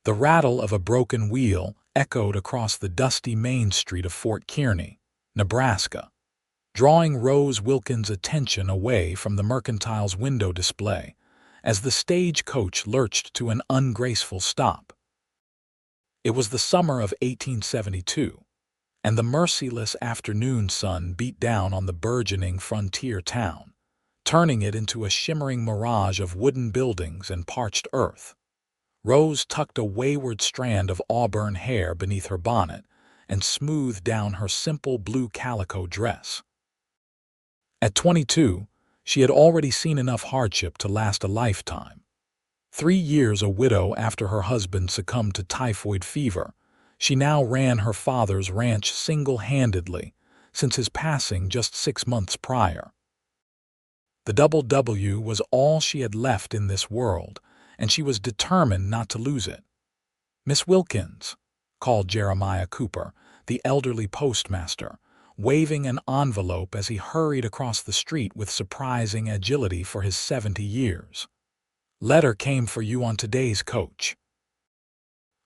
The rattle of a broken wheel echoed across the dusty main street of Fort Kearny, Nebraska, drawing Rose Wilkins' attention away from the mercantile's window display as the stagecoach lurched to an ungraceful stop. It was the summer of 1872, and the merciless afternoon sun beat down on the burgeoning frontier town, turning it into a shimmering mirage of wooden buildings and parched earth. Rose tucked a wayward strand of auburn hair beneath her bonnet and smoothed down her simple blue calico dress. At 22, she had already seen enough hardship to last a lifetime. 3 years a widow after her husband succumbed to typhoid fever, she now ran her father's ranch single-handedly since his passing just 6 months prior. The Double W was all she had left in this world, and she was determined not to lose it. "Miss Wilkins," called Jeremiah Cooper, the elderly postmaster, waving an envelope as he hurried across the street with surprising agility for his 70 years. "Letter came for you on today's coach."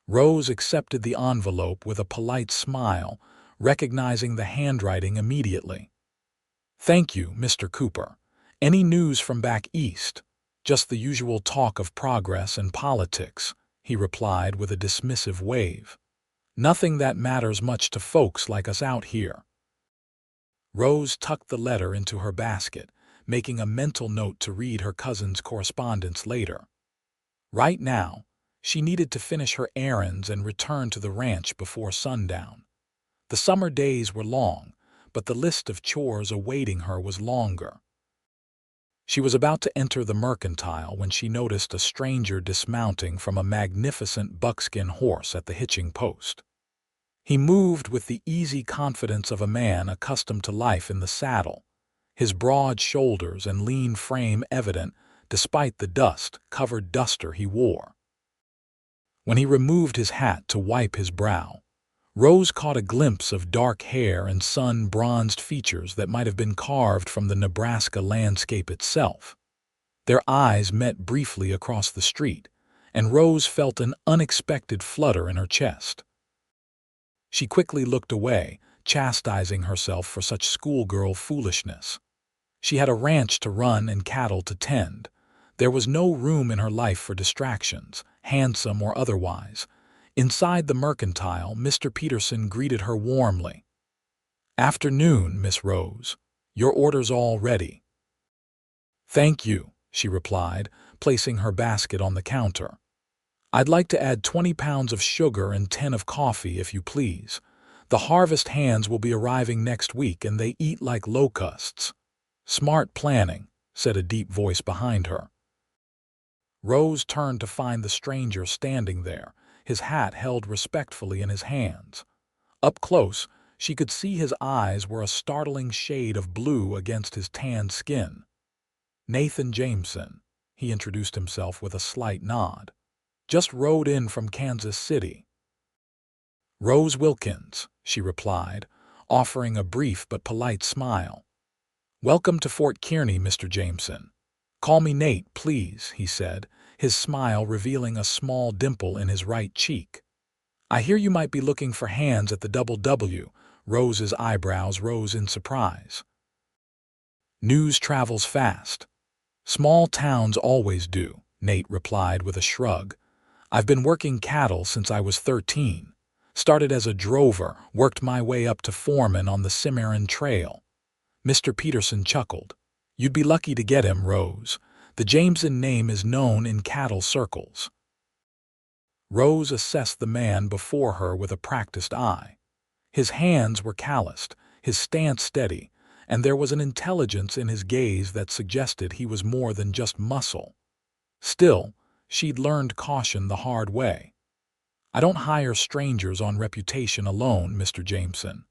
Rose accepted the envelope with a polite smile, recognizing the handwriting immediately. "Thank you, Mr. Cooper. Any news from back east?" "Just the usual talk of progress and politics," he replied with a dismissive wave. "Nothing that matters much to folks like us out here." Rose tucked the letter into her basket, making a mental note to read her cousin's correspondence later. Right now, she needed to finish her errands and return to the ranch before sundown. The summer days were long, but the list of chores awaiting her was longer. She was about to enter the mercantile when she noticed a stranger dismounting from a magnificent buckskin horse at the hitching post. He moved with the easy confidence of a man accustomed to life in the saddle, his broad shoulders and lean frame evident despite the dust-covered duster he wore. When he removed his hat to wipe his brow, Rose caught a glimpse of dark hair and sun-bronzed features that might have been carved from the Nebraska landscape itself. Their eyes met briefly across the street, and Rose felt an unexpected flutter in her chest. She quickly looked away, chastising herself for such schoolgirl foolishness. She had a ranch to run and cattle to tend. There was no room in her life for distractions, handsome or otherwise. Inside the mercantile, Mr. Peterson greeted her warmly. "Afternoon, Miss Rose. Your order's all ready." "Thank you," she replied, placing her basket on the counter. "I'd like to add 20 pounds of sugar and 10 of coffee, if you please. The harvest hands will be arriving next week, and they eat like locusts." "Smart planning," said a deep voice behind her. Rose turned to find the stranger standing there, his hat held respectfully in his hands. Up close, she could see his eyes were a startling shade of blue against his tanned skin. "Nathan Jameson," he introduced himself with a slight nod. "Just rode in from Kansas City." "Rose Wilkins," she replied, offering a brief but polite smile. "Welcome to Fort Kearny, Mr. Jameson." "Call me Nate, please," he said, his smile revealing a small dimple in his right cheek. "I hear you might be looking for hands at the Double W." Rose's eyebrows rose in surprise. "News travels fast." "Small towns always do," Nate replied with a shrug. "I've been working cattle since I was 13. Started as a drover, worked my way up to foreman on the Cimarron Trail." Mr. Peterson chuckled. "You'd be lucky to get him, Rose. The Jameson name is known in cattle circles." Rose assessed the man before her with a practiced eye. His hands were calloused, his stance steady, and there was an intelligence in his gaze that suggested he was more than just muscle. Still, she'd learned caution the hard way. "I don't hire strangers on reputation alone, Mr. Jameson.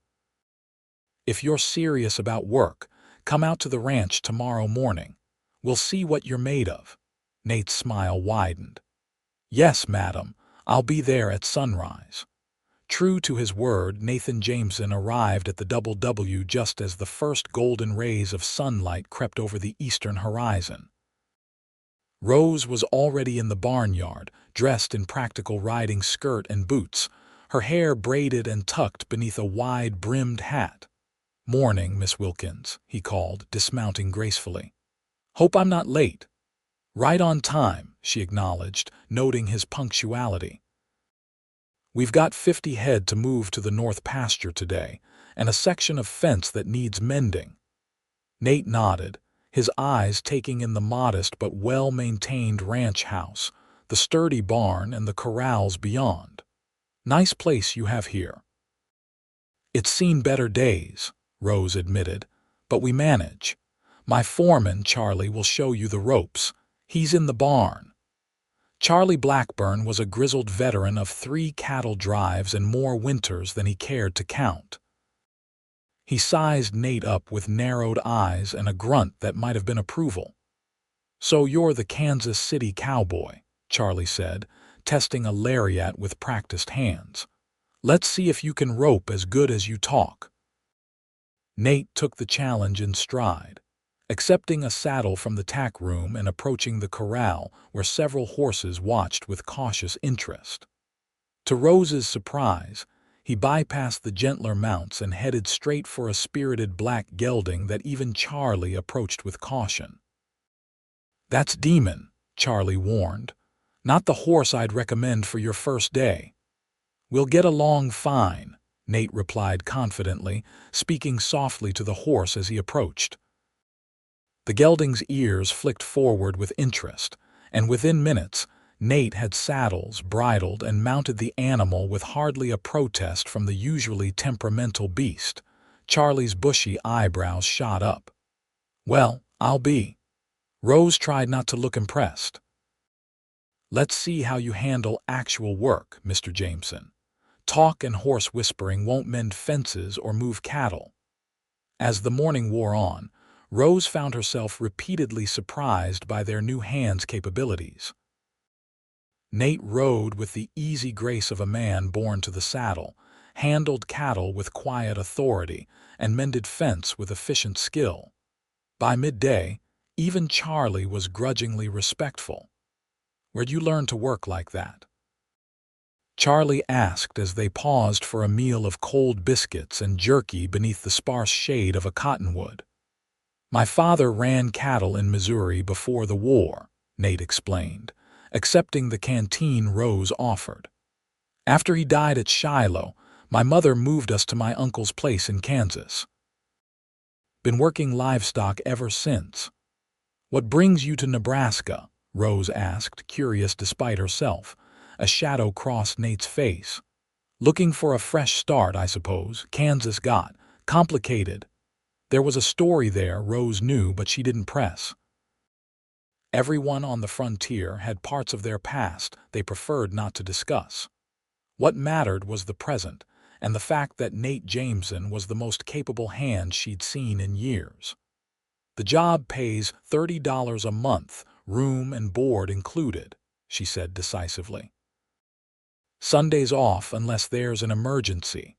If you're serious about work, come out to the ranch tomorrow morning. We'll see what you're made of." Nate's smile widened. "Yes, madam, I'll be there at sunrise." True to his word, Nathan Jameson arrived at the Double W just as the first golden rays of sunlight crept over the eastern horizon. Rose was already in the barnyard, dressed in practical riding skirt and boots, her hair braided and tucked beneath a wide-brimmed hat. "Morning, Miss Wilkins," he called, dismounting gracefully. "Hope I'm not late." "Right on time," she acknowledged, noting his punctuality. "We've got 50 head to move to the north pasture today, and a section of fence that needs mending." Nate nodded, his eyes taking in the modest but well-maintained ranch house, the sturdy barn, and the corrals beyond. "Nice place you have here." "It's seen better days," Rose admitted, "but we manage. My foreman, Charlie, will show you the ropes. He's in the barn." Charlie Blackburn was a grizzled veteran of 3 cattle drives and more winters than he cared to count. He sized Nate up with narrowed eyes and a grunt that might have been approval. "So you're the Kansas City Cowboy," Charlie said, testing a lariat with practiced hands. "Let's see if you can rope as good as you talk." Nate took the challenge in stride, accepting a saddle from the tack room and approaching the corral where several horses watched with cautious interest. To Rose's surprise, he bypassed the gentler mounts and headed straight for a spirited black gelding that even Charlie approached with caution. "That's Demon," Charlie warned. "Not the horse I'd recommend for your first day." "We'll get along fine," Nate replied confidently, speaking softly to the horse as he approached. The gelding's ears flicked forward with interest, and within minutes, Nate had saddles, bridled, and mounted the animal with hardly a protest from the usually temperamental beast. Charlie's bushy eyebrows shot up. "Well, I'll be." Rose tried not to look impressed. "Let's see how you handle actual work, Mr. Jameson. Talk and horse whispering won't mend fences or move cattle." As the morning wore on, Rose found herself repeatedly surprised by their new hands' capabilities. Nate rode with the easy grace of a man born to the saddle, handled cattle with quiet authority, and mended fence with efficient skill. By midday, even Charlie was grudgingly respectful. "Where'd you learn to work like that?" Charlie asked as they paused for a meal of cold biscuits and jerky beneath the sparse shade of a cottonwood. "My father ran cattle in Missouri before the war," Nate explained, accepting the canteen Rose offered. "After he died at Shiloh, my mother moved us to my uncle's place in Kansas. Been working livestock ever since." "What brings you to Nebraska?" Rose asked, curious despite herself. A shadow crossed Nate's face. "Looking for a fresh start, I suppose. Kansas got complicated." There was a story there Rose knew, but she didn't press. Everyone on the frontier had parts of their past they preferred not to discuss. What mattered was the present, and the fact that Nate Jameson was the most capable hand she'd seen in years. "The job pays $30 a month, room and board included," she said decisively. "Sundays off unless there's an emergency."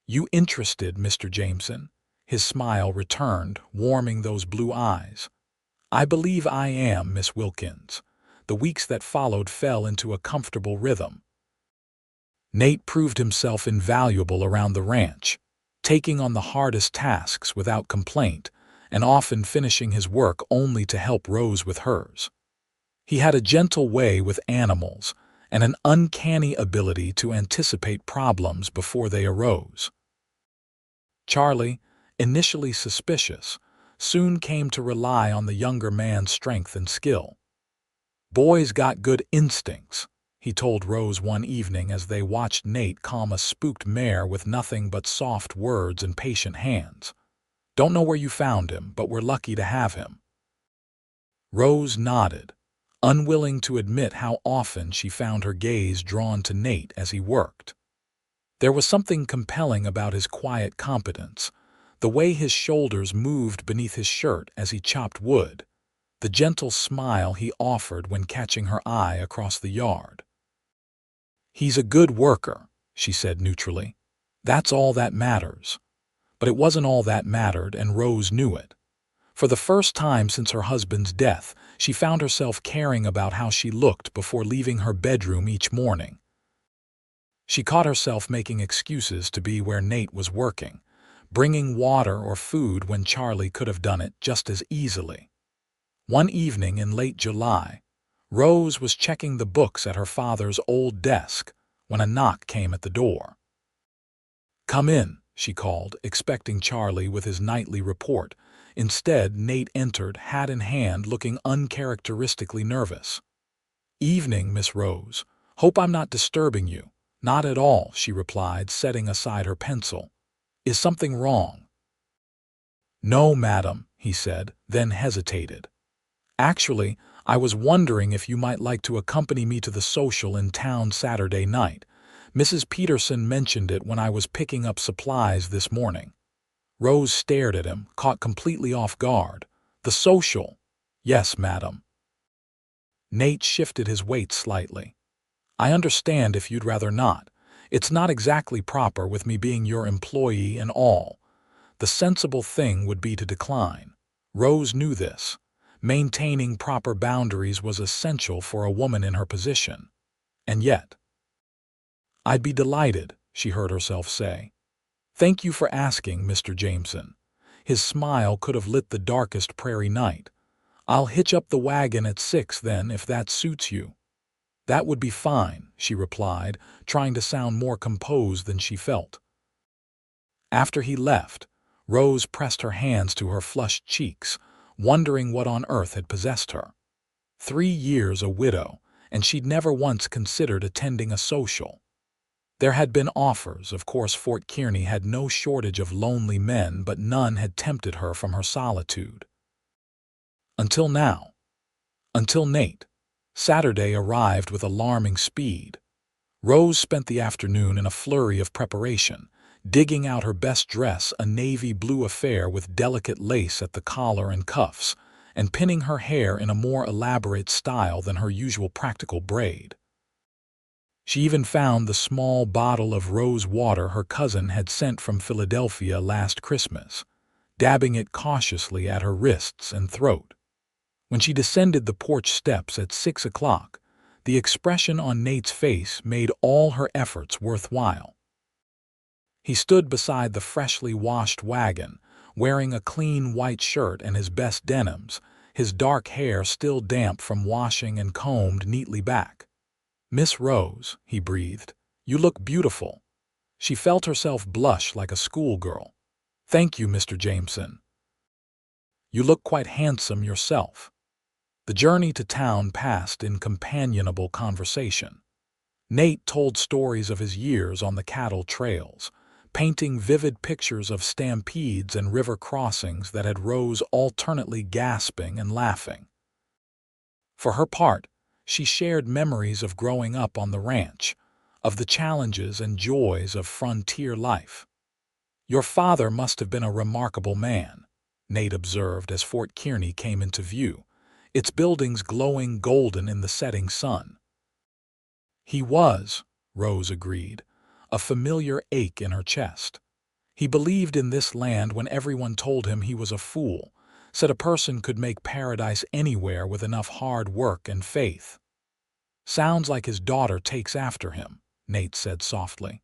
"You interested, Mr. Jameson?" His smile returned, warming those blue eyes. "I believe I am, Miss Wilkins." The weeks that followed fell into a comfortable rhythm. Nate proved himself invaluable around the ranch, taking on the hardest tasks without complaint, and often finishing his work only to help Rose with hers. He had a gentle way with animals and an uncanny ability to anticipate problems before they arose. Charlie, initially suspicious, soon came to rely on the younger man's strength and skill. "Boy's got good instincts," he told Rose one evening as they watched Nate calm a spooked mare with nothing but soft words and patient hands. "Don't know where you found him, but we're lucky to have him." Rose nodded, unwilling to admit how often she found her gaze drawn to Nate as he worked. There was something compelling about his quiet competence, the way his shoulders moved beneath his shirt as he chopped wood, the gentle smile he offered when catching her eye across the yard. "He's a good worker," she said neutrally. "That's all that matters." But it wasn't all that mattered, and Rose knew it. For the first time since her husband's death, she found herself caring about how she looked before leaving her bedroom each morning. She caught herself making excuses to be where Nate was working, bringing water or food when Charlie could have done it just as easily. One evening in late July, Rose was checking the books at her father's old desk when a knock came at the door. "Come in," she called, expecting Charlie with his nightly report. Instead, Nate entered, hat in hand, looking uncharacteristically nervous. "Evening, Miss Rose. Hope I'm not disturbing you." "Not at all," she replied, setting aside her pencil. "Is something wrong?" "No, madam," he said, then hesitated. "Actually, I was wondering if you might like to accompany me to the social in town Saturday night. Mrs. Peterson mentioned it when I was picking up supplies this morning." Rose stared at him, caught completely off guard. "The social?" "Yes, madam." Nate shifted his weight slightly. "I understand if you'd rather not. It's not exactly proper with me being your employee and all. The sensible thing would be to decline." Rose knew this. Maintaining proper boundaries was essential for a woman in her position. And yet, "I'd be delighted," she heard herself say. "Thank you for asking, Mr. Jameson." His smile could have lit the darkest prairie night. "I'll hitch up the wagon at 6 then, if that suits you." "That would be fine," she replied, trying to sound more composed than she felt. After he left, Rose pressed her hands to her flushed cheeks, wondering what on earth had possessed her. 3 years a widow, and she'd never once considered attending a social. There had been offers, of course. Fort Kearney had no shortage of lonely men, but none had tempted her from her solitude. Until now. Until Nate. Saturday arrived with alarming speed. Rose spent the afternoon in a flurry of preparation, digging out her best dress, a navy blue affair with delicate lace at the collar and cuffs, and pinning her hair in a more elaborate style than her usual practical braid. She even found the small bottle of rose water her cousin had sent from Philadelphia last Christmas, dabbing it cautiously at her wrists and throat. When she descended the porch steps at 6 o'clock, the expression on Nate's face made all her efforts worthwhile. He stood beside the freshly washed wagon, wearing a clean white shirt and his best denims, his dark hair still damp from washing and combed neatly back. "Miss Rose," he breathed, "you look beautiful." She felt herself blush like a schoolgirl. "Thank you, Mr. Jameson. You look quite handsome yourself." The journey to town passed in companionable conversation. Nate told stories of his years on the cattle trails, painting vivid pictures of stampedes and river crossings that had Rose alternately gasping and laughing. For her part, she shared memories of growing up on the ranch, of the challenges and joys of frontier life. "Your father must have been a remarkable man," Nate observed as Fort Kearney came into view, its buildings glowing golden in the setting sun. "He was," Rose agreed, a familiar ache in her chest. He believed in this land when everyone told him he was a fool, said a person could make paradise anywhere with enough hard work and faith. "Sounds like his daughter takes after him," Nate said softly.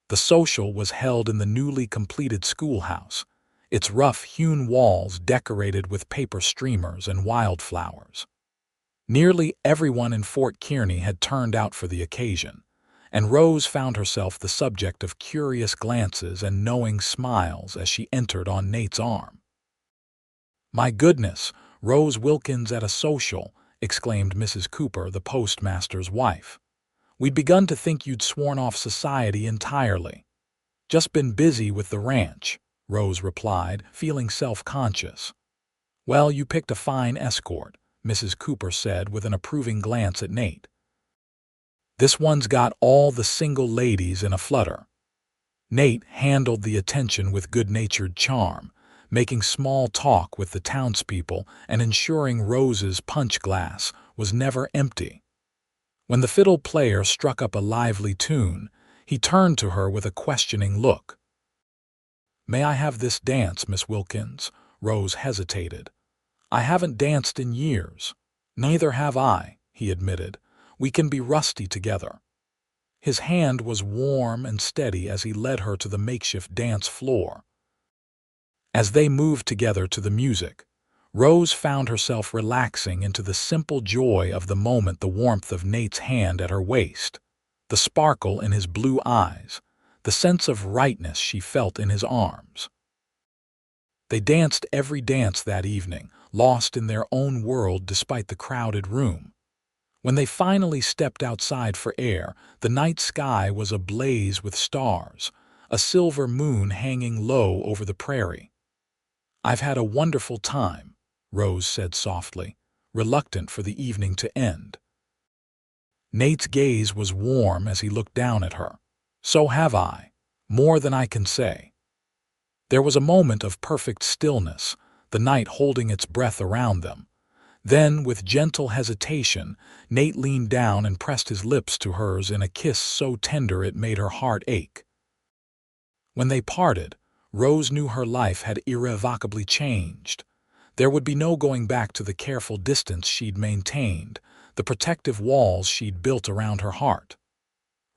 The social was held in the newly completed schoolhouse, its rough-hewn walls decorated with paper streamers and wildflowers. Nearly everyone in Fort Kearney had turned out for the occasion, and Rose found herself the subject of curious glances and knowing smiles as she entered on Nate's arm. "My goodness, Rose Wilkins at a social," exclaimed Mrs. Cooper, the postmaster's wife. "We'd begun to think you'd sworn off society entirely." "Just been busy with the ranch," Rose replied, feeling self-conscious. "Well, you picked a fine escort," Mrs. Cooper said with an approving glance at Nate. "This one's got all the single ladies in a flutter." Nate handled the attention with good-natured charm, making small talk with the townspeople and ensuring Rose's punch glass was never empty. When the fiddle player struck up a lively tune, he turned to her with a questioning look. "May I have this dance, Miss Wilkins?" Rose hesitated. I haven't danced in years. Neither have I, he admitted. We can be rusty together. His hand was warm and steady as he led her to the makeshift dance floor. As they moved together to the music, Rose found herself relaxing into the simple joy of the moment, the warmth of Nate's hand at her waist, the sparkle in his blue eyes, the sense of rightness she felt in his arms. They danced every dance that evening, lost in their own world despite the crowded room. When they finally stepped outside for air, the night sky was ablaze with stars, a silver moon hanging low over the prairie. I've had a wonderful time, Rose said softly, reluctant for the evening to end. Nate's gaze was warm as he looked down at her. So have I, more than I can say. There was a moment of perfect stillness, the night holding its breath around them. Then, with gentle hesitation, Nate leaned down and pressed his lips to hers in a kiss so tender it made her heart ache. When they parted, Rose knew her life had irrevocably changed. There would be no going back to the careful distance she'd maintained, the protective walls she'd built around her heart.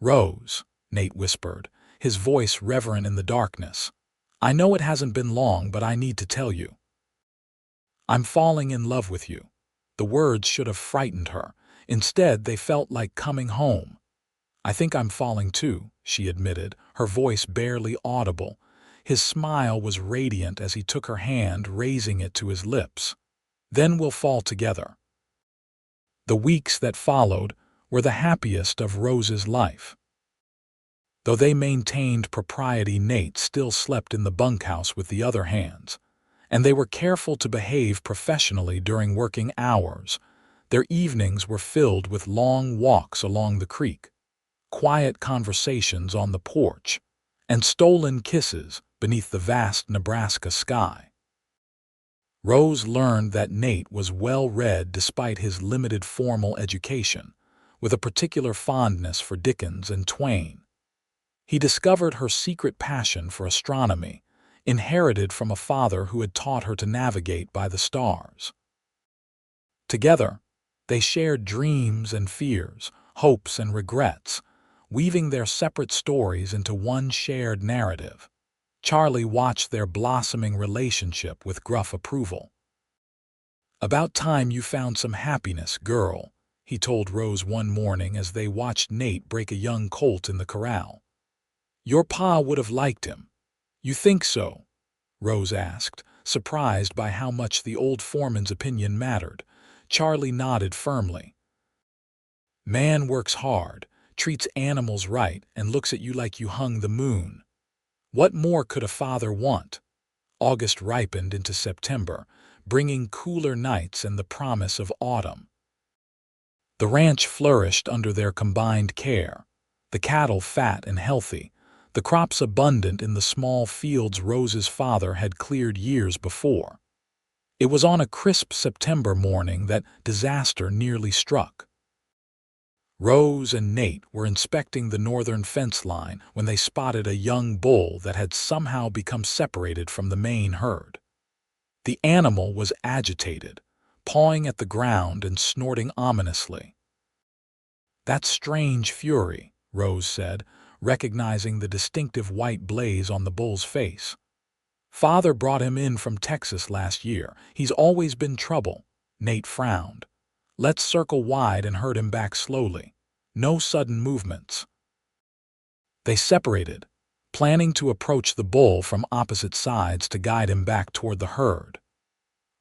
Rose, Nate whispered, his voice reverent in the darkness. I know it hasn't been long, but I need to tell you. I'm falling in love with you. The words should have frightened her. Instead, they felt like coming home. I think I'm falling too, she admitted, her voice barely audible. His smile was radiant as he took her hand, raising it to his lips. Then we'll fall together. The weeks that followed were the happiest of Rose's life. Though they maintained propriety, Nate still slept in the bunkhouse with the other hands, and they were careful to behave professionally during working hours. Their evenings were filled with long walks along the creek, quiet conversations on the porch, and stolen kisses beneath the vast Nebraska sky. Rose learned that Nate was well-read despite his limited formal education, with a particular fondness for Dickens and Twain. He discovered her secret passion for astronomy, inherited from a father who had taught her to navigate by the stars. Together, they shared dreams and fears, hopes and regrets, weaving their separate stories into one shared narrative. Charlie watched their blossoming relationship with gruff approval. About time you found some happiness, girl, he told Rose one morning as they watched Nate break a young colt in the corral. Your pa would have liked him. You think so? Rose asked, surprised by how much the old foreman's opinion mattered. Charlie nodded firmly. Man works hard, treats animals right, and looks at you like you hung the moon. What more could a father want? August ripened into September, bringing cooler nights and the promise of autumn. The ranch flourished under their combined care, the cattle fat and healthy, the crops abundant in the small fields Rose's father had cleared years before. It was on a crisp September morning that disaster nearly struck. Rose and Nate were inspecting the northern fence line when they spotted a young bull that had somehow become separated from the main herd. The animal was agitated, pawing at the ground and snorting ominously. That's strange fury, Rose said, recognizing the distinctive white blaze on the bull's face. Father brought him in from Texas last year. He's always been trouble. Nate frowned. Let's circle wide and herd him back slowly. No sudden movements. They separated, planning to approach the bull from opposite sides to guide him back toward the herd.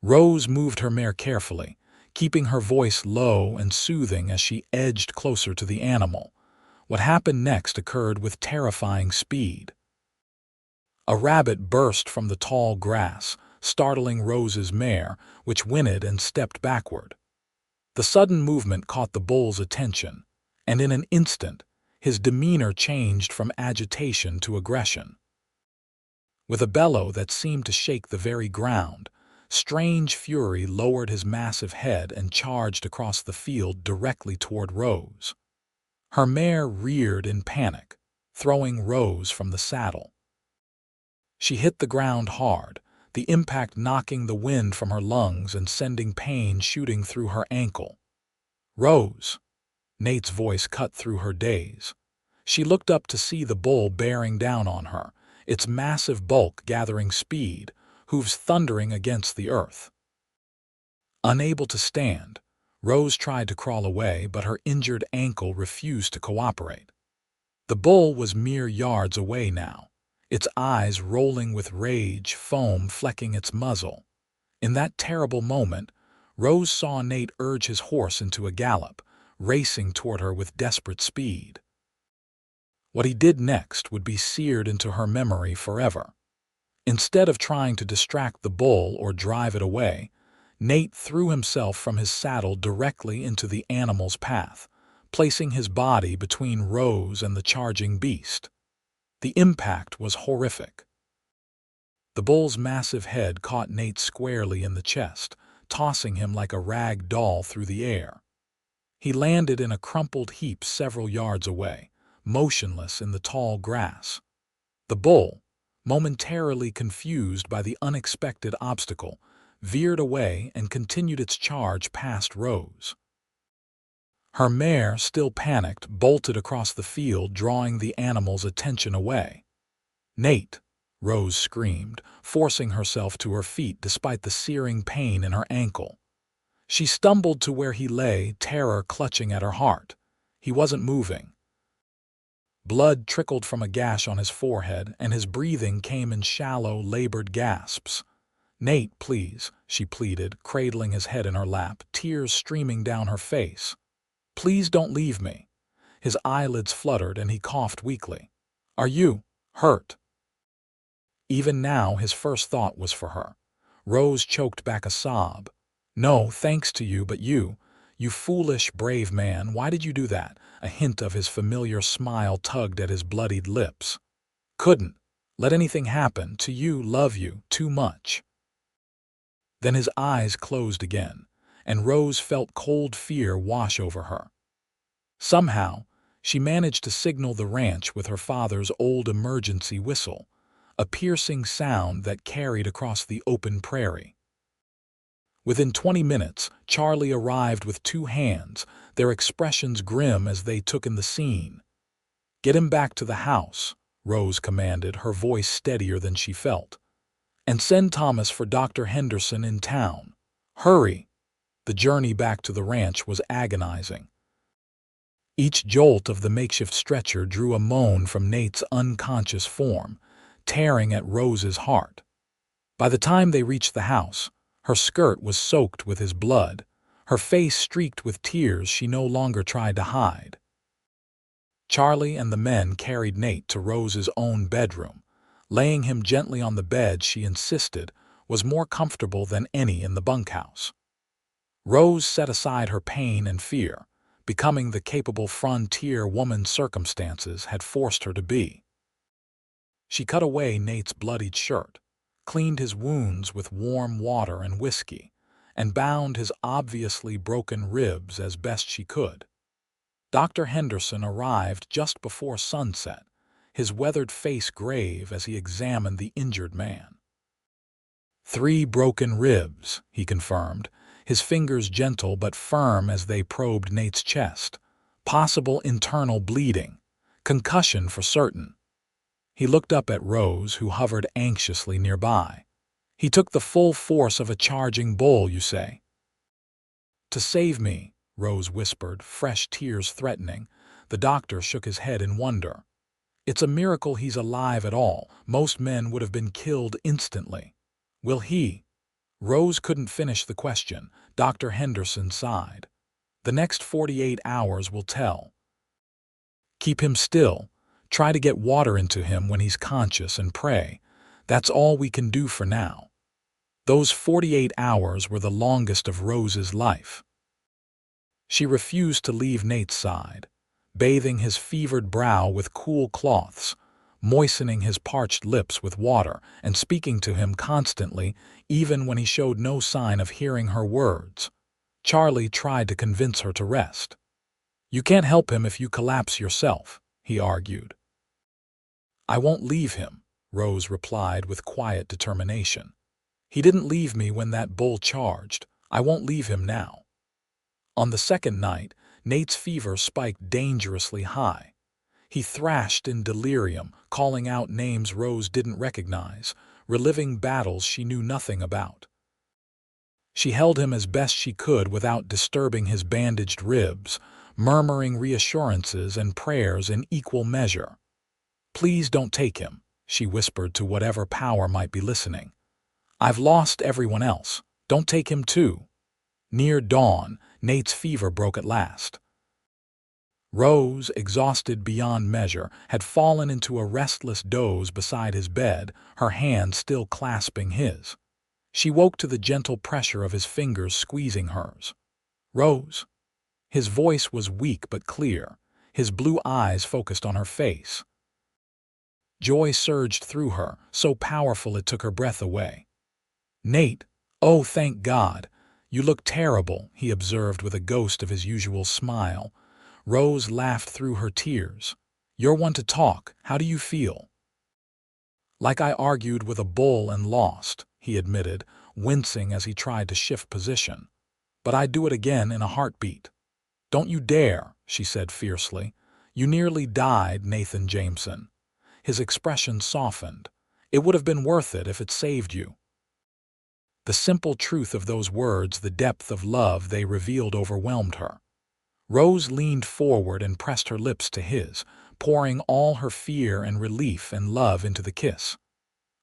Rose moved her mare carefully, keeping her voice low and soothing as she edged closer to the animal. What happened next occurred with terrifying speed. A rabbit burst from the tall grass, startling Rose's mare, which whinnied and stepped backward. The sudden movement caught the bull's attention, and in an instant, his demeanor changed from agitation to aggression. With a bellow that seemed to shake the very ground, strange fury lowered his massive head and charged across the field directly toward Rose. Her mare reared in panic, throwing Rose from the saddle. She hit the ground hard, the impact knocking the wind from her lungs and sending pain shooting through her ankle. "Rose!" Nate's voice cut through her daze. She looked up to see the bull bearing down on her, its massive bulk gathering speed, hooves thundering against the earth. Unable to stand, Rose tried to crawl away, but her injured ankle refused to cooperate. The bull was mere yards away now, its eyes rolling with rage, foam flecking its muzzle. In that terrible moment, Rose saw Nate urge his horse into a gallop, racing toward her with desperate speed. What he did next would be seared into her memory forever. Instead of trying to distract the bull or drive it away, Nate threw himself from his saddle directly into the animal's path, placing his body between Rose and the charging beast. The impact was horrific. The bull's massive head caught Nate squarely in the chest, tossing him like a rag doll through the air. He landed in a crumpled heap several yards away, motionless in the tall grass. The bull, momentarily confused by the unexpected obstacle, veered away and continued its charge past Rose. Her mare, still panicked, bolted across the field, drawing the animal's attention away. "Nate!" Rose screamed, forcing herself to her feet despite the searing pain in her ankle. She stumbled to where he lay, terror clutching at her heart. He wasn't moving. Blood trickled from a gash on his forehead, and his breathing came in shallow, labored gasps. "Nate, please," she pleaded, cradling his head in her lap, tears streaming down her face. "Please don't leave me." His eyelids fluttered and he coughed weakly. "Are you hurt?" Even now, his first thought was for her. Rose choked back a sob. "No, thanks to you, but you foolish, brave man, why did you do that?" A hint of his familiar smile tugged at his bloodied lips. "Couldn't let anything happen to you, love you too much." Then his eyes closed again, and Rose felt cold fear wash over her. Somehow, she managed to signal the ranch with her father's old emergency whistle, a piercing sound that carried across the open prairie. Within 20 minutes, Charlie arrived with 2 hands, their expressions grim as they took in the scene. "Get him back to the house," Rose commanded, her voice steadier than she felt. "And send Thomas for Dr. Henderson in town. Hurry!" The journey back to the ranch was agonizing. Each jolt of the makeshift stretcher drew a moan from Nate's unconscious form, tearing at Rose's heart. By the time they reached the house, her skirt was soaked with his blood, her face streaked with tears she no longer tried to hide. Charlie and the men carried Nate to Rose's own bedroom, laying him gently on the bed she insisted was more comfortable than any in the bunkhouse. Rose set aside her pain and fear, becoming the capable frontier woman circumstances had forced her to be. She cut away Nate's bloodied shirt, cleaned his wounds with warm water and whiskey, and bound his obviously broken ribs as best she could. Dr. Henderson arrived just before sunset, his weathered face grave as he examined the injured man. 3 broken ribs, he confirmed, his fingers gentle but firm as they probed Nate's chest. Possible internal bleeding. Concussion for certain. He looked up at Rose, who hovered anxiously nearby. "He took the full force of a charging bull, you say?" "To save me," Rose whispered, fresh tears threatening. The doctor shook his head in wonder. "It's a miracle he's alive at all. Most men would have been killed instantly." "Will he?" Rose couldn't finish the question. Dr. Henderson sighed. "The next 48 hours will tell. Keep him still. Try to get water into him when he's conscious and pray. That's all we can do for now." Those 48 hours were the longest of Rose's life. She refused to leave Nate's side, bathing his fevered brow with cool cloths, moistening his parched lips with water, and speaking to him constantly, even when he showed no sign of hearing her words. Charlie tried to convince her to rest. "You can't help him if you collapse yourself," he argued. "I won't leave him," Rose replied with quiet determination. He didn't leave me when that bull charged. I won't leave him now." On the second night, Nate's fever spiked dangerously high. He thrashed in delirium, calling out names Rose didn't recognize, reliving battles she knew nothing about. She held him as best she could without disturbing his bandaged ribs, murmuring reassurances and prayers in equal measure. "Please don't take him," she whispered to whatever power might be listening. "I've lost everyone else. Don't take him too." Near dawn, Nate's fever broke at last. Rose, exhausted beyond measure, had fallen into a restless doze beside his bed, her hand still clasping his. She woke to the gentle pressure of his fingers squeezing hers. "Rose?" His voice was weak but clear, his blue eyes focused on her face. Joy surged through her, so powerful it took her breath away. "Nate, oh, thank God. You look terrible," he observed with a ghost of his usual smile. Rose laughed through her tears. "You're one to talk. How do you feel?" "Like I argued with a bull and lost," he admitted, wincing as he tried to shift position. "But I'd do it again in a heartbeat." "Don't you dare," she said fiercely. "You nearly died, Nathan Jameson." His expression softened. "It would have been worth it if it saved you." The simple truth of those words, the depth of love they revealed, overwhelmed her. Rose leaned forward and pressed her lips to his, pouring all her fear and relief and love into the kiss.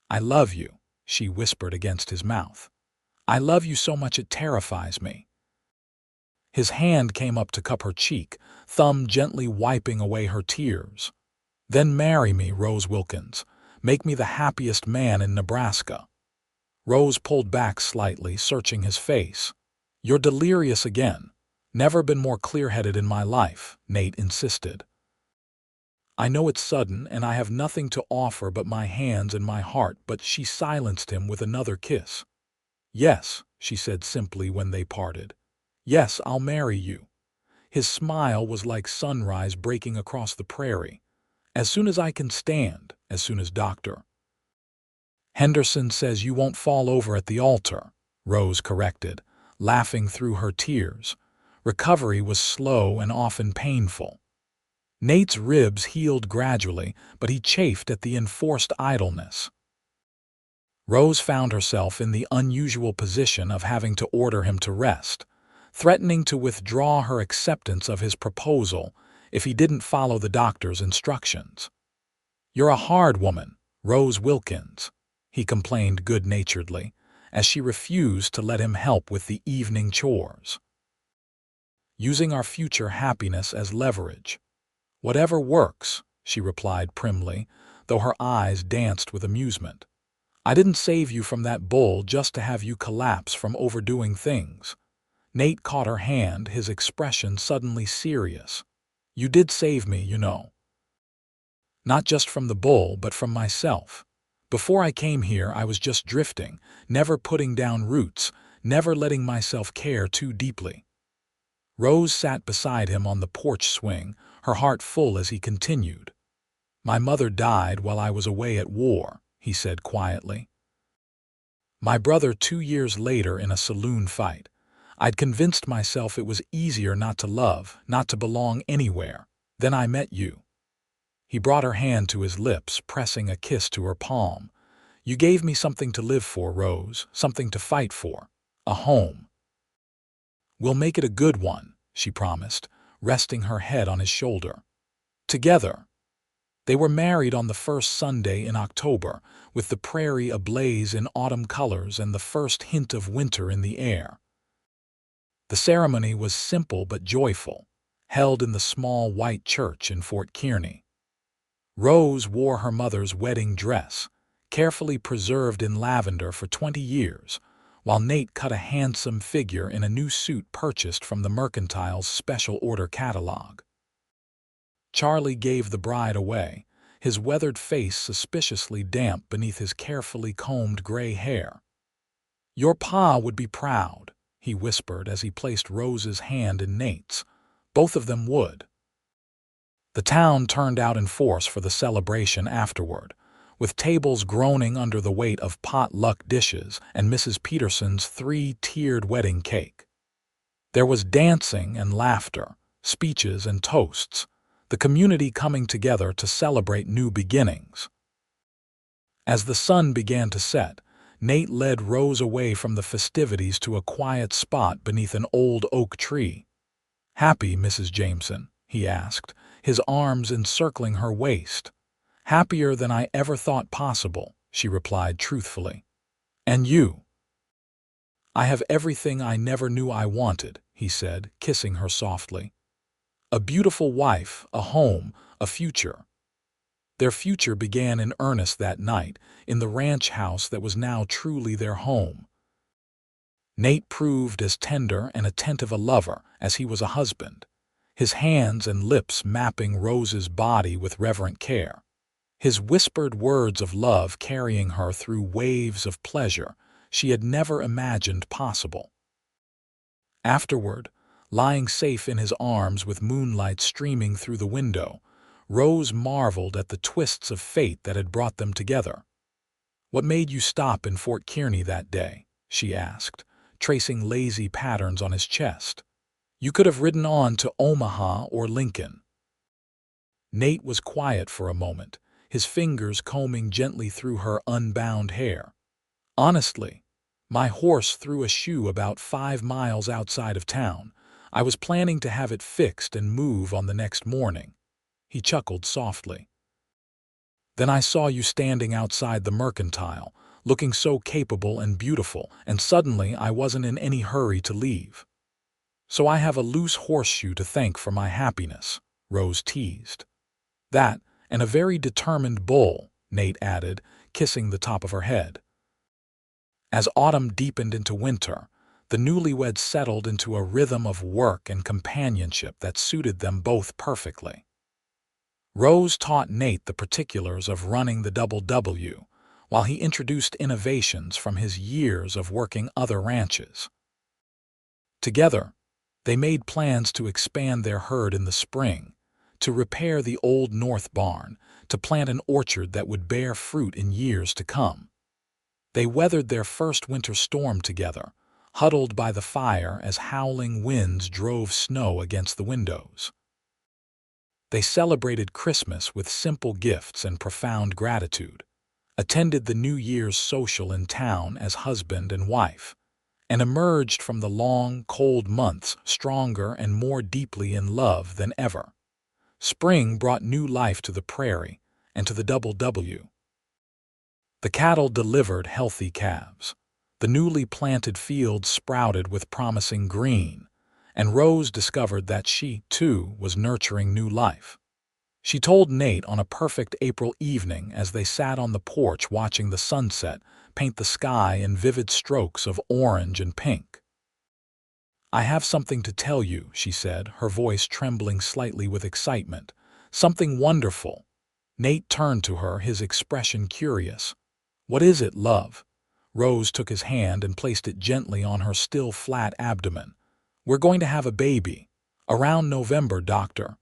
"I love you," she whispered against his mouth. "I love you so much it terrifies me." His hand came up to cup her cheek, thumb gently wiping away her tears. "Then marry me, Rose Wilkins. Make me the happiest man in Nebraska." Rose pulled back slightly, searching his face. "You're delirious again." "Never been more clear-headed in my life," Nate insisted. "I know it's sudden and I have nothing to offer but my hands and my heart," but she silenced him with another kiss. "Yes," she said simply when they parted. "Yes, I'll marry you." His smile was like sunrise breaking across the prairie. "As soon as I can stand, as soon as Dr. Henderson says you won't fall over at the altar," Rose corrected, laughing through her tears. Recovery was slow and often painful. Nate's ribs healed gradually, but he chafed at the enforced idleness. Rose found herself in the unusual position of having to order him to rest, threatening to withdraw her acceptance of his proposal if he didn't follow the doctor's instructions. "You're a hard woman, Rose Wilkins," he complained good-naturedly, as she refused to let him help with the evening chores. "Using our future happiness as leverage." "Whatever works," she replied primly, though her eyes danced with amusement. "I didn't save you from that bull just to have you collapse from overdoing things." Nate caught her hand, his expression suddenly serious. "You did save me, you know. Not just from the bull, but from myself. Before I came here, I was just drifting, never putting down roots, never letting myself care too deeply." Rose sat beside him on the porch swing, her heart full as he continued. "My mother died while I was away at war," he said quietly. "My brother 2 years later in a saloon fight. I'd convinced myself it was easier not to love, not to belong anywhere. Then I met you." He brought her hand to his lips, pressing a kiss to her palm. "You gave me something to live for, Rose, something to fight for. A home." "We'll make it a good one," she promised, resting her head on his shoulder. "Together." They were married on the first Sunday in October, with the prairie ablaze in autumn colors and the first hint of winter in the air. The ceremony was simple but joyful, held in the small white church in Fort Kearney. Rose wore her mother's wedding dress, carefully preserved in lavender for 20 years, while Nate cut a handsome figure in a new suit purchased from the Mercantile's special order catalog. Charlie gave the bride away, his weathered face suspiciously damp beneath his carefully combed gray hair. "Your pa would be proud," he whispered as he placed Rose's hand in Nate's. "Both of them would." The town turned out in force for the celebration afterward, with tables groaning under the weight of potluck dishes and Mrs. Peterson's three-tiered wedding cake. There was dancing and laughter, speeches and toasts, the community coming together to celebrate new beginnings. As the sun began to set, Nate led Rose away from the festivities to a quiet spot beneath an old oak tree. "Happy, Mrs. Jameson?" he asked, his arms encircling her waist. "Happier than I ever thought possible," she replied truthfully. "And you?" "I have everything I never knew I wanted," he said, kissing her softly. "A beautiful wife, a home, a future." Their future began in earnest that night, in the ranch house that was now truly their home. Nate proved as tender and attentive a lover as he was a husband, his hands and lips mapping Rose's body with reverent care, his whispered words of love carrying her through waves of pleasure she had never imagined possible. Afterward, lying safe in his arms with moonlight streaming through the window, Rose marveled at the twists of fate that had brought them together. "What made you stop in Fort Kearney that day?" she asked, tracing lazy patterns on his chest. "You could have ridden on to Omaha or Lincoln." Nate was quiet for a moment, his fingers combing gently through her unbound hair. "Honestly, my horse threw a shoe about 5 miles outside of town. I was planning to have it fixed and move on the next morning." He chuckled softly. "Then I saw you standing outside the mercantile, looking so capable and beautiful, and suddenly I wasn't in any hurry to leave. So I have a loose horseshoe to thank for my happiness," Rose teased. "That, and a very determined bull," Nate added, kissing the top of her head. As autumn deepened into winter, the newlyweds settled into a rhythm of work and companionship that suited them both perfectly. Rose taught Nate the particulars of running the Double W, while he introduced innovations from his years of working other ranches. Together, they made plans to expand their herd in the spring, to repair the old north barn, to plant an orchard that would bear fruit in years to come. They weathered their first winter storm together, huddled by the fire as howling winds drove snow against the windows. They celebrated Christmas with simple gifts and profound gratitude, attended the New Year's social in town as husband and wife, and emerged from the long, cold months stronger and more deeply in love than ever. Spring brought new life to the prairie and to the Double W. The cattle delivered healthy calves. The newly planted fields sprouted with promising green, and Rose discovered that she, too, was nurturing new life. She told Nate on a perfect April evening as they sat on the porch watching the sunset paint the sky in vivid strokes of orange and pink. "I have something to tell you," she said, her voice trembling slightly with excitement. "Something wonderful." Nate turned to her, his expression curious. "What is it, love?" Rose took his hand and placed it gently on her still flat abdomen. "We're going to have a baby. Around November, Dr.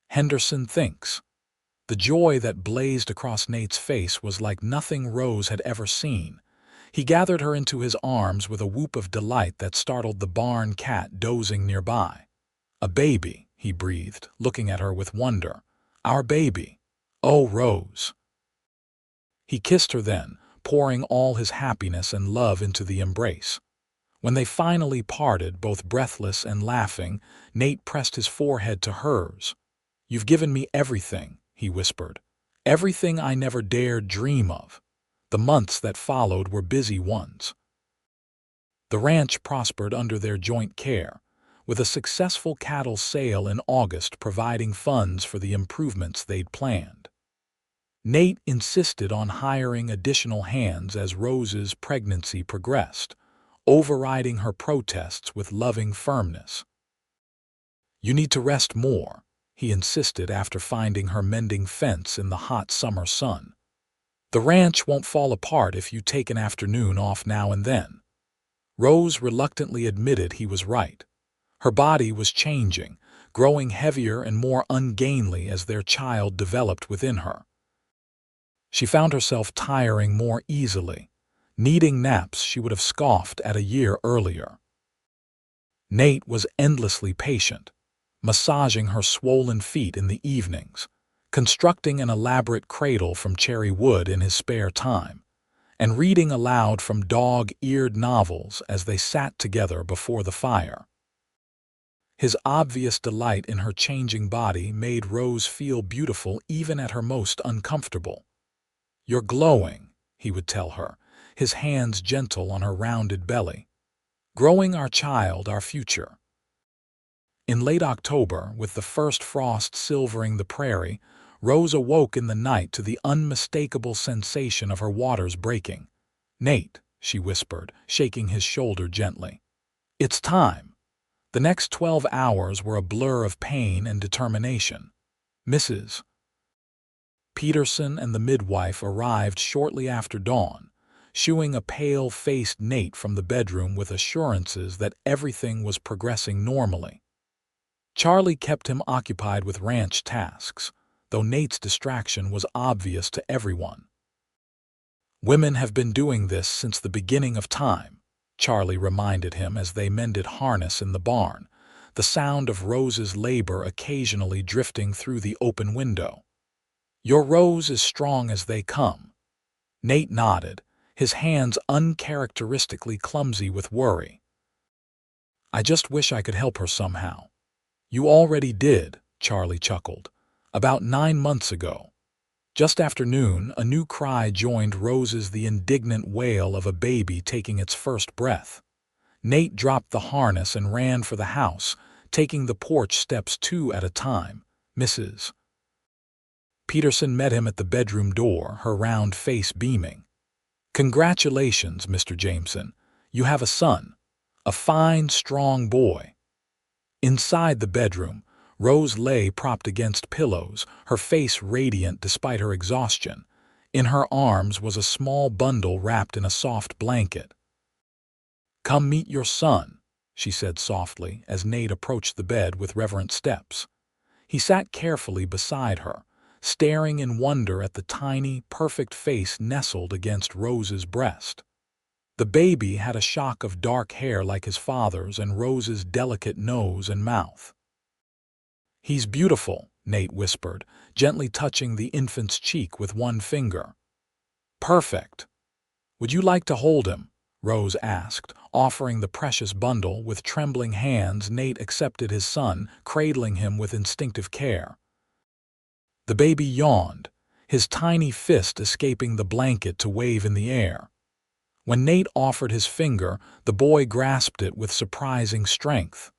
Henderson thinks." The joy that blazed across Nate's face was like nothing Rose had ever seen. He gathered her into his arms with a whoop of delight that startled the barn cat dozing nearby. "A baby," he breathed, looking at her with wonder. "Our baby. Oh, Rose." He kissed her then, pouring all his happiness and love into the embrace. When they finally parted, both breathless and laughing, Nate pressed his forehead to hers. "You've given me everything," he whispered. "Everything I never dared dream of." The months that followed were busy ones. The ranch prospered under their joint care, with a successful cattle sale in August providing funds for the improvements they'd planned. Nate insisted on hiring additional hands as Rose's pregnancy progressed, overriding her protests with loving firmness. "You need to rest more," he insisted after finding her mending fence in the hot summer sun. "The ranch won't fall apart if you take an afternoon off now and then." Rose reluctantly admitted he was right. Her body was changing, growing heavier and more ungainly as their child developed within her. She found herself tiring more easily, needing naps she would have scoffed at a year earlier. Nate was endlessly patient, massaging her swollen feet in the evenings, constructing an elaborate cradle from cherry wood in his spare time, and reading aloud from dog-eared novels as they sat together before the fire. His obvious delight in her changing body made Rose feel beautiful even at her most uncomfortable. "You're glowing," he would tell her, his hands gentle on her rounded belly. "Growing our child, our future." In late October, with the first frost silvering the prairie, Rose awoke in the night to the unmistakable sensation of her waters breaking. "Nate," she whispered, shaking his shoulder gently. "It's time." The next 12 hours were a blur of pain and determination. Mrs. Peterson and the midwife arrived shortly after dawn, shooing a pale-faced Nate from the bedroom with assurances that everything was progressing normally. Charlie kept him occupied with ranch tasks, though Nate's distraction was obvious to everyone. "Women have been doing this since the beginning of time," Charlie reminded him as they mended harness in the barn, the sound of Rose's labor occasionally drifting through the open window. "Your Rose is strong as they come." Nate nodded, his hands uncharacteristically clumsy with worry. "I just wish I could help her somehow." "You already did," Charlie chuckled. "About 9 months ago." Just after noon, a new cry joined Rose's, the indignant wail of a baby taking its first breath. Nate dropped the harness and ran for the house, taking the porch steps 2 at a time. Mrs. Peterson met him at the bedroom door, her round face beaming. "Congratulations, Mr. Jameson. You have a son. A fine, strong boy." Inside the bedroom, Rose lay propped against pillows, her face radiant despite her exhaustion. In her arms was a small bundle wrapped in a soft blanket. "Come meet your son," she said softly as Nate approached the bed with reverent steps. He sat carefully beside her, staring in wonder at the tiny, perfect face nestled against Rose's breast. The baby had a shock of dark hair like his father's and Rose's delicate nose and mouth. "He's beautiful," Nate whispered, gently touching the infant's cheek with one finger. "Perfect." "Would you like to hold him?" Rose asked, offering the precious bundle. With trembling hands, Nate accepted his son, cradling him with instinctive care. The baby yawned, his tiny fist escaping the blanket to wave in the air. When Nate offered his finger, the boy grasped it with surprising strength.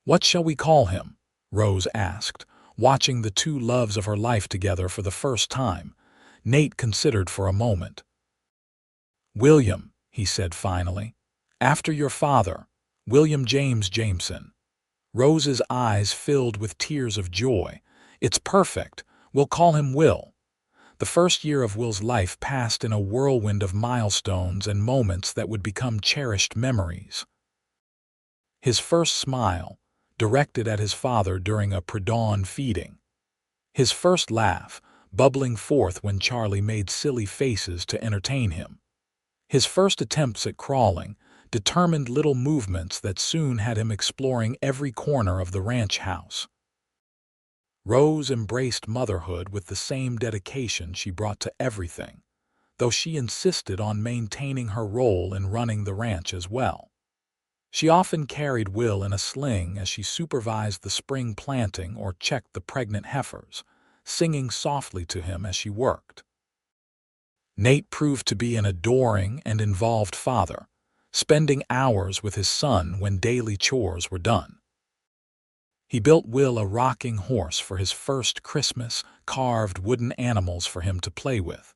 "What shall we call him?" Rose asked, watching the two loves of her life together for the first time. Nate considered for a moment. "William," he said finally. "After your father, William James Jameson." Rose's eyes filled with tears of joy. "It's perfect. We'll call him Will." The first year of Will's life passed in a whirlwind of milestones and moments that would become cherished memories. His first smile, directed at his father during a pre-dawn feeding. His first laugh, bubbling forth when Charlie made silly faces to entertain him. His first attempts at crawling, determined little movements that soon had him exploring every corner of the ranch house. Rose embraced motherhood with the same dedication she brought to everything, though she insisted on maintaining her role in running the ranch as well. She often carried Will in a sling as she supervised the spring planting or checked the pregnant heifers, singing softly to him as she worked. Nate proved to be an adoring and involved father, spending hours with his son when daily chores were done. He built Will a rocking horse for his first Christmas, carved wooden animals for him to play with,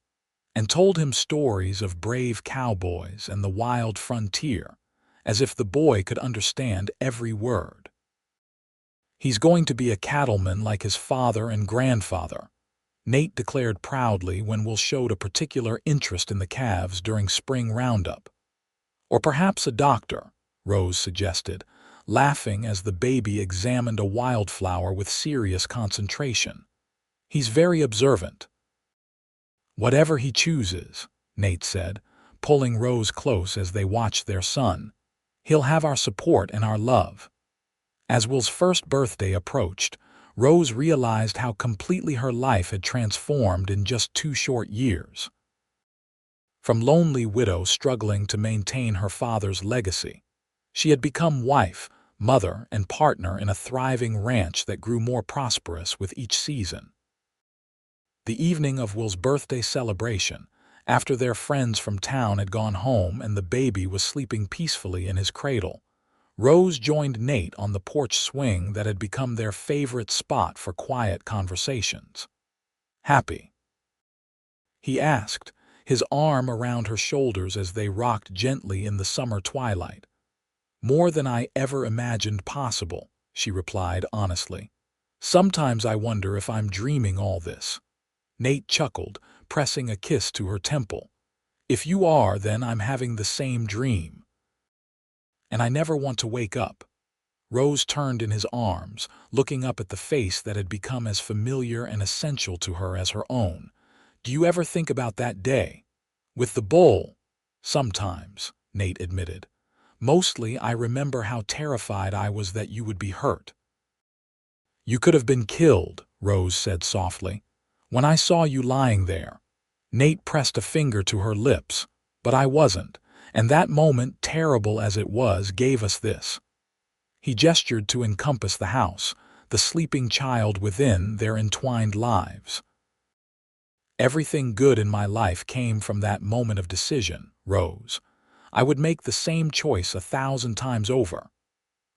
and told him stories of brave cowboys and the wild frontier, as if the boy could understand every word. "He's going to be a cattleman like his father and grandfather," Nate declared proudly when Will showed a particular interest in the calves during spring roundup. "Or perhaps a doctor," Rose suggested, laughing as the baby examined a wildflower with serious concentration. "He's very observant." "Whatever he chooses," Nate said, pulling Rose close as they watched their son. "He'll have our support and our love." As Will's first birthday approached, Rose realized how completely her life had transformed in just 2 short years. From lonely widow struggling to maintain her father's legacy, she had become wife, mother, and partner in a thriving ranch that grew more prosperous with each season. The evening of Will's birthday celebration, after their friends from town had gone home and the baby was sleeping peacefully in his cradle, Rose joined Nate on the porch swing that had become their favorite spot for quiet conversations. "Happy?" he asked, his arm around her shoulders as they rocked gently in the summer twilight. "More than I ever imagined possible," she replied honestly. "Sometimes I wonder if I'm dreaming all this." Nate chuckled, pressing a kiss to her temple. "If you are, then I'm having the same dream. And I never want to wake up." Rose turned in his arms, looking up at the face that had become as familiar and essential to her as her own. "Do you ever think about that day? With the bull?" "Sometimes," Nate admitted. "Mostly I remember how terrified I was that you would be hurt." "You could have been killed," Rose said softly. "When I saw you lying there." Nate pressed a finger to her lips. "But I wasn't, and that moment, terrible as it was, gave us this." He gestured to encompass the house, the sleeping child within, their entwined lives. "Everything good in my life came from that moment of decision, Rose. I would make the same choice 1,000 times over."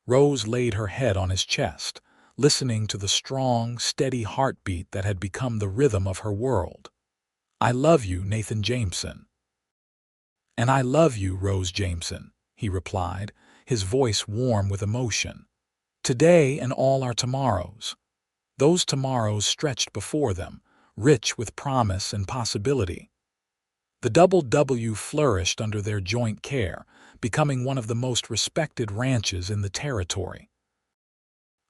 Rose laid her head on his chest, listening to the strong, steady heartbeat that had become the rhythm of her world. "I love you, Nathan Jameson." "And I love you, Rose Jameson," he replied, his voice warm with emotion. "Today and all our tomorrows." Those tomorrows stretched before them, rich with promise and possibility. The Double W flourished under their joint care, becoming one of the most respected ranches in the territory.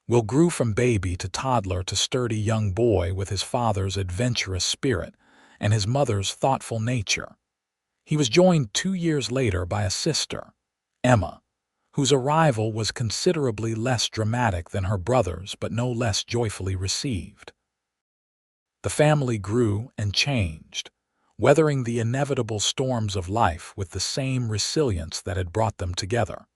Will grew from baby to toddler to sturdy young boy with his father's adventurous spirit and his mother's thoughtful nature. He was joined 2 years later by a sister, Emma, whose arrival was considerably less dramatic than her brother's but no less joyfully received. The family grew and changed, weathering the inevitable storms of life with the same resilience that had brought them together.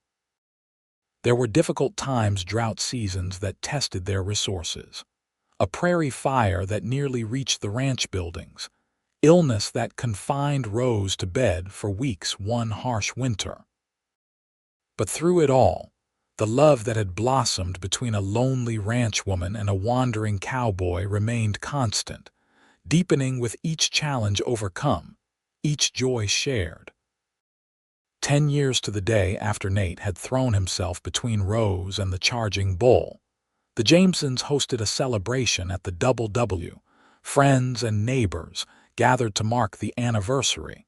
There were difficult times, drought seasons that tested their resources, a prairie fire that nearly reached the ranch buildings, illness that confined Rose to bed for weeks one harsh winter. But through it all, the love that had blossomed between a lonely ranchwoman and a wandering cowboy remained constant, deepening with each challenge overcome, each joy shared. 10 years to the day after Nate had thrown himself between Rose and the charging bull, the Jamesons hosted a celebration at the Double W. Friends and neighbors gathered to mark the anniversary,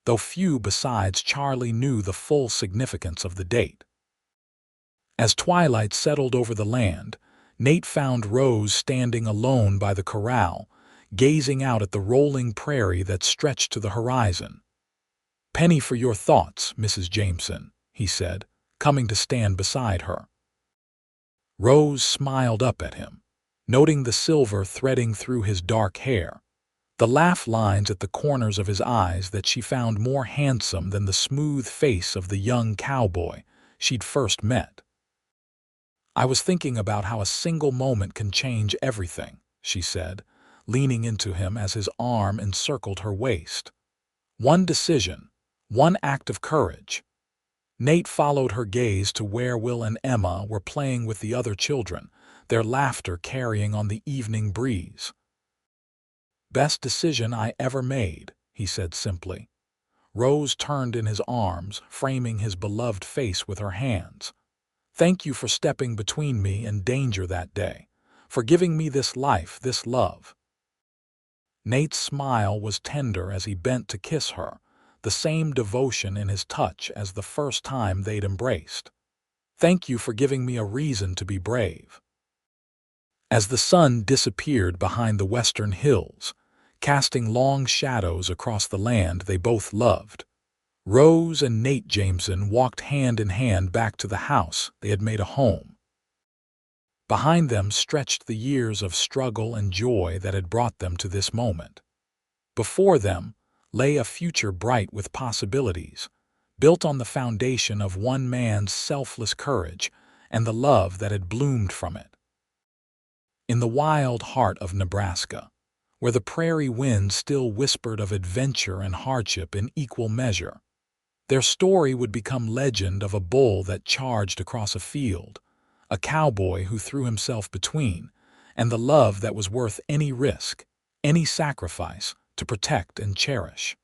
though few besides Charlie knew the full significance of the date. As twilight settled over the land, Nate found Rose standing alone by the corral, gazing out at the rolling prairie that stretched to the horizon. "Penny for your thoughts, Mrs. Jameson," he said, coming to stand beside her. Rose smiled up at him, noting the silver threading through his dark hair, the laugh lines at the corners of his eyes that she found more handsome than the smooth face of the young cowboy she'd first met. "I was thinking about how a single moment can change everything," she said, leaning into him as his arm encircled her waist. "One decision, one act of courage." Nate followed her gaze to where Will and Emma were playing with the other children, their laughter carrying on the evening breeze. "Best decision I ever made," he said simply. Rose turned in his arms, framing his beloved face with her hands. "Thank you for stepping between me and danger that day, for giving me this life, this love." Nate's smile was tender as he bent to kiss her, the same devotion in his touch as the first time they'd embraced. "Thank you for giving me a reason to be brave." As the sun disappeared behind the western hills, casting long shadows across the land they both loved. Rose and Nate Jameson walked hand in hand back to the house they had made a home. Behind them stretched the years of struggle and joy that had brought them to this moment. Before them lay a future bright with possibilities, built on the foundation of one man's selfless courage and the love that had bloomed from it. In the wild heart of Nebraska, where the prairie wind still whispered of adventure and hardship in equal measure, their story would become legend of a bull that charged across a field, a cowboy who threw himself between, and the love that was worth any risk, any sacrifice to protect and cherish.